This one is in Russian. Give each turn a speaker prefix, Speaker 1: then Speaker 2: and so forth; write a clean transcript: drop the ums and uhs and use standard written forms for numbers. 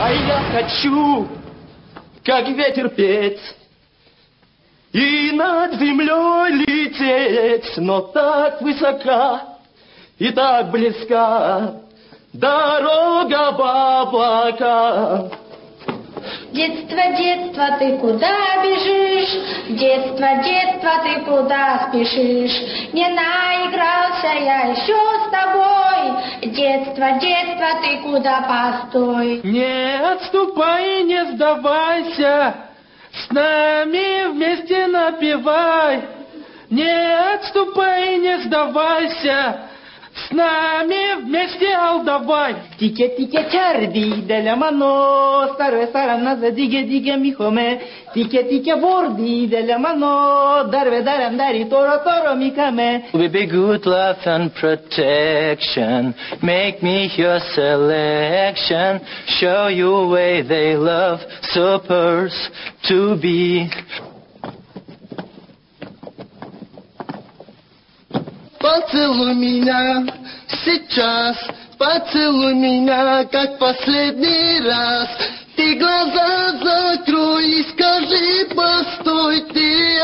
Speaker 1: А я хочу, как ветер петь, и над землей лететь, но так высока и так близка дорога в облака.
Speaker 2: Детство, детство, ты куда бежишь? Детство, детство, ты куда спешишь? Не наигрался я еще с тобой. Детство, детство, ты куда постой?
Speaker 3: Не отступай, не сдавайся, с нами вместе напевай. Не отступай, не сдавайся, с нами вместе алдавай.
Speaker 1: Тике-тике чарди деля мано, старая сарана за диге-диге михоме. Тике-тике борди деля мано, дарве дарам дари торо-торо микаме.
Speaker 4: With be good love and protection, make me your selection, show you way they love supposed to be.
Speaker 5: Поцелуй меня сейчас, поцелуй меня, как последний раз. Ты глаза закрой и скажи, постой ты.